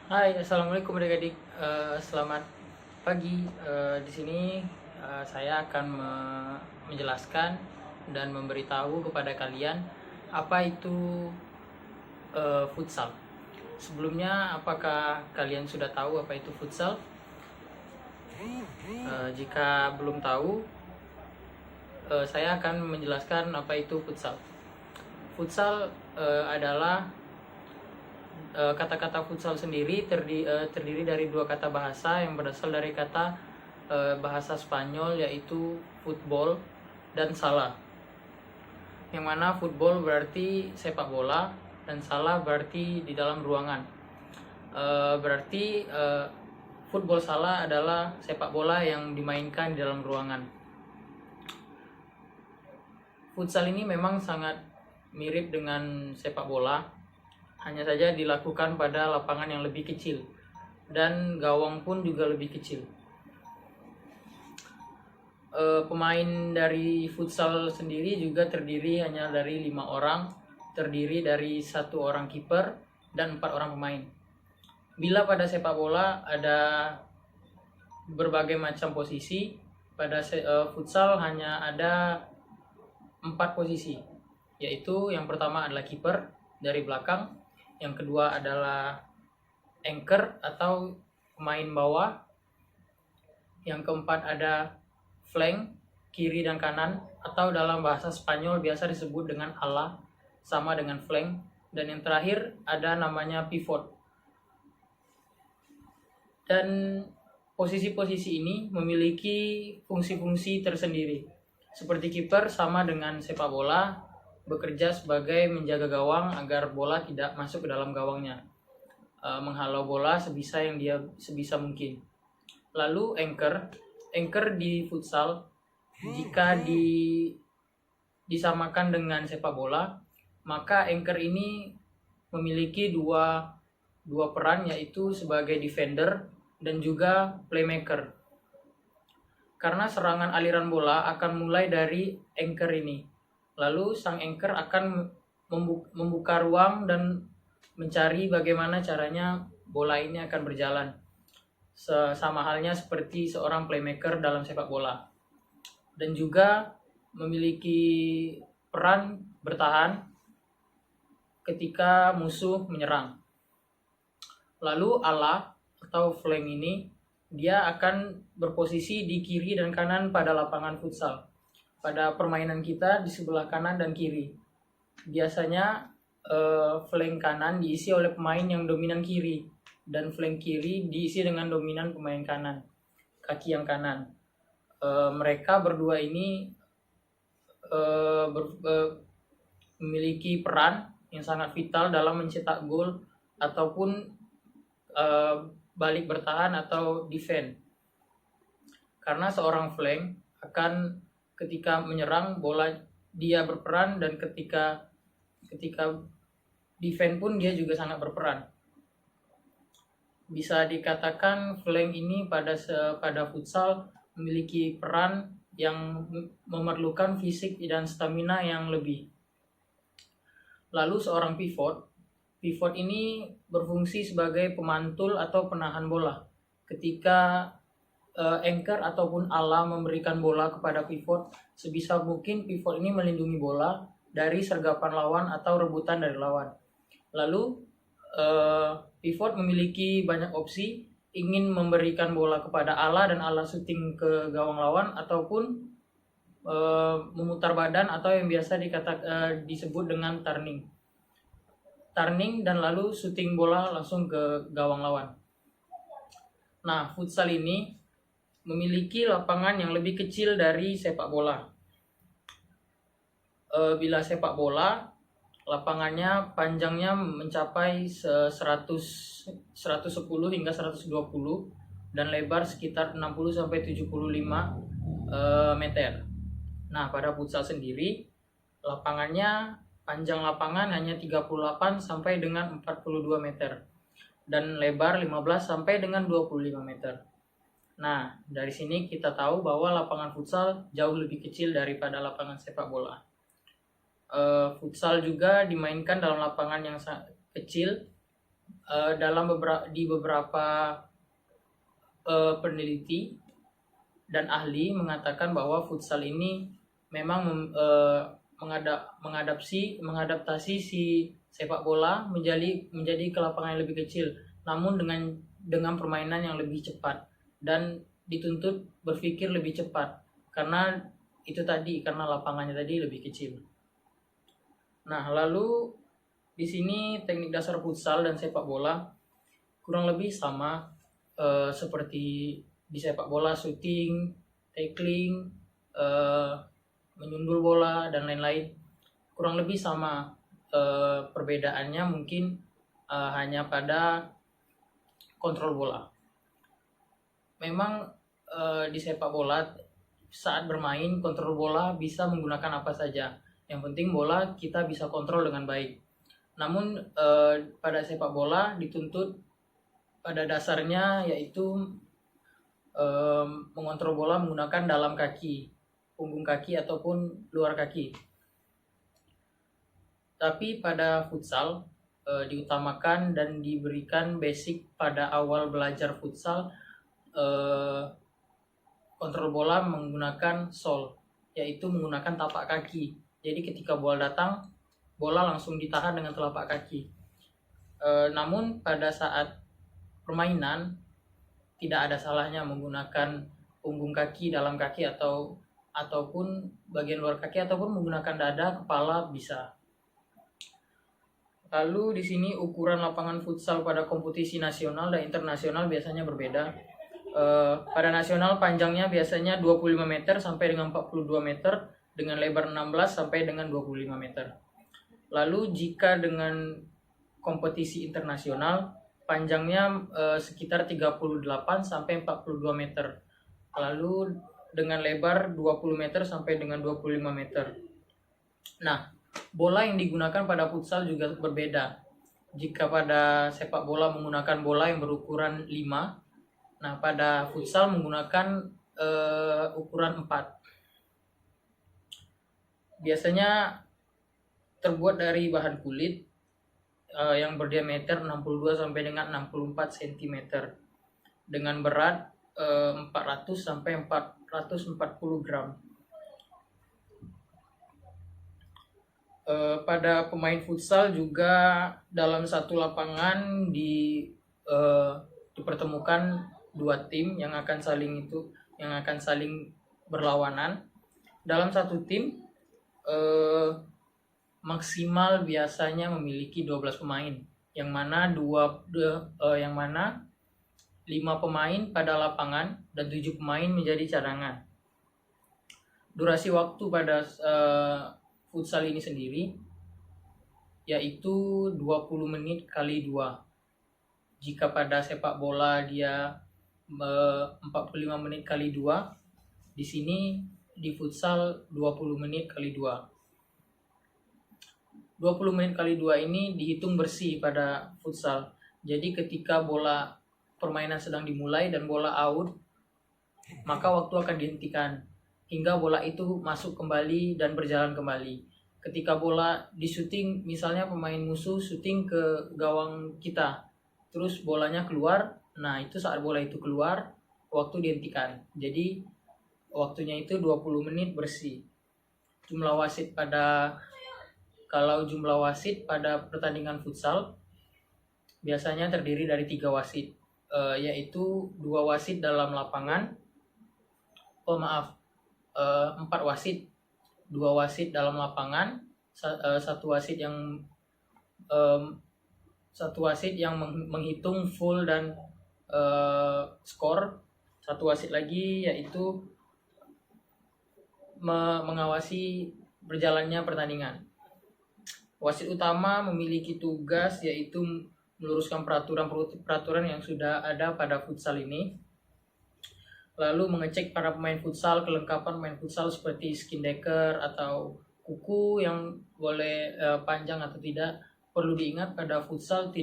Hai, assalamualaikum adik-adik. Selamat pagi. Di sini saya akan menjelaskan dan memberitahu kepada kalian apa itu futsal. Sebelumnya, apakah kalian sudah tahu apa itu futsal? Jika belum tahu, saya akan menjelaskan apa itu futsal. Futsal adalah kata-kata futsal sendiri terdiri dari dua kata bahasa yang berasal dari kata bahasa Spanyol, yaitu football dan sala. Yang mana football berarti sepak bola dan sala berarti di dalam ruangan. Berarti football sala adalah sepak bola yang dimainkan di dalam ruangan. Futsal ini memang sangat mirip dengan sepak bola, hanya saja dilakukan pada lapangan yang lebih kecil dan gawang pun juga lebih kecil. Pemain dari futsal sendiri juga terdiri hanya dari 5 orang, terdiri dari 1 orang kiper dan 4 orang pemain. Bila pada sepak bola ada berbagai macam posisi, pada futsal hanya ada 4 posisi, yaitu yang pertama adalah kiper dari belakang, yang kedua adalah anchor atau pemain bawah, yang keempat ada flank, kiri dan kanan, atau dalam bahasa Spanyol biasa disebut dengan ala, sama dengan flank, dan yang terakhir ada namanya pivot. Dan posisi-posisi ini memiliki fungsi-fungsi tersendiri. Seperti kiper sama dengan sepak bola, bekerja sebagai menjaga gawang agar bola tidak masuk ke dalam gawangnya, menghalau bola sebisa mungkin. Lalu anchor di futsal, jika disamakan dengan sepak bola, maka anchor ini memiliki dua peran, yaitu sebagai defender dan juga playmaker. Karena serangan aliran bola akan mulai dari anchor ini. Lalu sang anchor akan membuka ruang dan mencari bagaimana caranya bola ini akan berjalan. Sama halnya seperti seorang playmaker dalam sepak bola. Dan juga memiliki peran bertahan ketika musuh menyerang. Lalu ala atau flank ini dia akan berposisi di kiri dan kanan pada lapangan futsal. Pada permainan kita di sebelah kanan dan kiri. Biasanya flank kanan diisi oleh pemain yang dominan kiri, dan flank kiri diisi dengan dominan pemain kanan, kaki yang kanan. Mereka berdua ini memiliki peran yang sangat vital dalam mencetak gol ataupun balik bertahan atau defend. Karena seorang flank akan ketika menyerang bola dia berperan, dan ketika defend pun dia juga sangat berperan. Bisa dikatakan flank ini pada futsal memiliki peran yang memerlukan fisik dan stamina yang lebih. Lalu seorang pivot ini berfungsi sebagai pemantul atau penahan bola. Ketika anchor ataupun ala memberikan bola kepada pivot, sebisa mungkin pivot ini melindungi bola dari sergapan lawan atau rebutan dari lawan. Lalu pivot memiliki banyak opsi, ingin memberikan bola kepada ala dan ala shooting ke gawang lawan, ataupun memutar badan atau yang biasa disebut dengan turning dan lalu shooting bola langsung ke gawang lawan. Nah, futsal ini memiliki lapangan yang lebih kecil dari sepak bola. Bila sepak bola, lapangannya panjangnya mencapai 110 hingga 120 dan lebar sekitar 60 sampai 75 meter. Nah, pada futsal sendiri panjang lapangan hanya 38 sampai dengan 42 meter dan lebar 15 sampai dengan 25 meter. Nah, dari sini kita tahu bahwa lapangan futsal jauh lebih kecil daripada lapangan sepak bola. Futsal juga dimainkan dalam lapangan yang sangat kecil, di beberapa peneliti dan ahli mengatakan bahwa futsal ini memang mengadaptasi si sepak bola menjadi ke lapangan yang lebih kecil, namun dengan permainan yang lebih cepat dan dituntut berpikir lebih cepat karena lapangannya tadi lebih kecil. Nah, lalu di sini teknik dasar futsal dan sepak bola kurang lebih sama seperti di sepak bola, shooting, tackling, menyundul bola dan lain-lain. Kurang lebih sama, perbedaannya mungkin hanya pada kontrol bola. Memang di sepak bola saat bermain kontrol bola bisa menggunakan apa saja. Yang penting bola kita bisa kontrol dengan baik. Namun pada sepak bola dituntut pada dasarnya yaitu mengontrol bola menggunakan dalam kaki, punggung kaki ataupun luar kaki. Tapi pada futsal diutamakan dan diberikan basic pada awal belajar futsal, kontrol bola menggunakan sol, yaitu menggunakan tapak kaki. Jadi ketika bola datang, bola langsung ditahan dengan telapak kaki. Namun pada saat permainan tidak ada salahnya menggunakan punggung kaki, dalam kaki ataupun bagian luar kaki ataupun menggunakan dada, kepala bisa. Lalu di sini ukuran lapangan futsal pada kompetisi nasional dan internasional biasanya berbeda. Pada nasional panjangnya biasanya 25 meter sampai dengan 42 meter dengan lebar 16 sampai dengan 25 meter. Lalu jika dengan kompetisi internasional panjangnya sekitar 38 sampai 42 meter. Lalu dengan lebar 20 meter sampai dengan 25 meter. Nah, bola yang digunakan pada futsal juga berbeda. Jika pada sepak bola menggunakan bola yang berukuran 5, nah pada futsal menggunakan ukuran 4. Biasanya terbuat dari bahan kulit yang berdiameter 62 sampai dengan 64 cm dengan berat 400 sampai 440 gram. Pada pemain futsal juga dalam satu lapangan dipertemukan dua tim yang akan saling berlawanan. Dalam satu tim maksimal biasanya memiliki 12 pemain, yang mana 5 pemain pada lapangan dan 7 pemain menjadi cadangan. Durasi waktu pada futsal ini sendiri yaitu 20 menit kali 2. Jika pada sepak bola dia 45 menit kali 2, di sini di futsal 20 menit kali 2. 20 menit kali 2 ini dihitung bersih pada futsal. Jadi ketika bola permainan sedang dimulai dan bola out, maka waktu akan dihentikan hingga bola itu masuk kembali dan berjalan kembali. Ketika bola di syuting, misalnya pemain musuh syuting ke gawang kita, terus bolanya keluar, nah itu saat bola itu keluar, waktu dihentikan. Jadi waktunya itu 20 menit bersih. Kalau jumlah wasit pada pertandingan futsal biasanya terdiri dari 3 wasit, yaitu 2 wasit dalam lapangan, 4 wasit, 2 wasit dalam lapangan, satu wasit yang menghitung full dan skor, satu wasit lagi yaitu mengawasi berjalannya pertandingan. Wasit utama memiliki tugas yaitu meluruskan peraturan yang sudah ada pada futsal ini. Lalu mengecek para pemain futsal, kelengkapan pemain futsal seperti skin decker atau kuku yang boleh panjang atau tidak. Perlu diingat pada futsal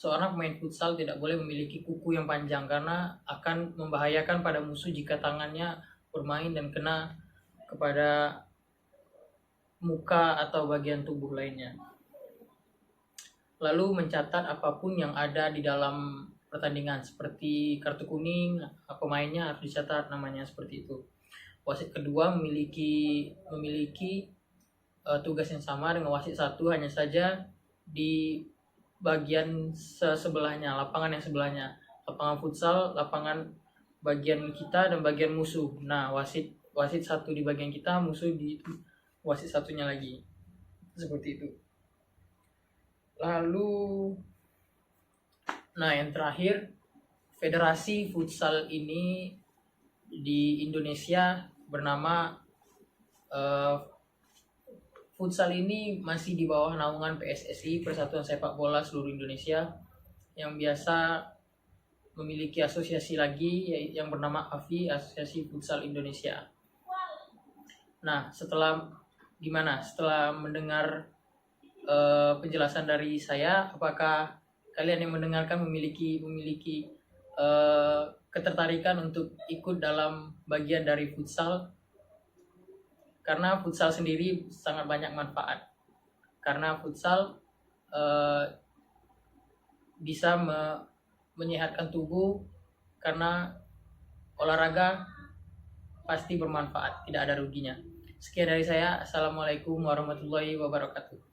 seorang pemain futsal tidak boleh memiliki kuku yang panjang karena akan membahayakan pada musuh jika tangannya bermain dan kena kepada muka atau bagian tubuh lainnya. lalu mencatat apapun yang ada di dalam pertandingan seperti kartu kuning, pemainnya harus dicatat namanya seperti itu. Wasit kedua memiliki tugas yang sama dengan wasit satu, hanya saja di bagian sebelahnya, lapangan yang sebelahnya, lapangan futsal, lapangan bagian kita dan bagian musuh. Nah, wasit satu di bagian kita, musuh di wasit satunya lagi, seperti itu. Lalu, nah yang terakhir, federasi futsal ini di Indonesia bernama futsal ini masih di bawah naungan PSSI, Persatuan Sepak Bola Seluruh Indonesia, yang biasa memiliki asosiasi lagi yang bernama AFI, Asosiasi Futsal Indonesia. Nah, setelah mendengar penjelasan dari saya, apakah kalian yang mendengarkan memiliki ketertarikan untuk ikut dalam bagian dari futsal? Karena futsal sendiri sangat banyak manfaat. Karena futsal bisa menyehatkan tubuh, karena olahraga pasti bermanfaat, tidak ada ruginya. Sekian dari saya. Assalamualaikum warahmatullahi wabarakatuh.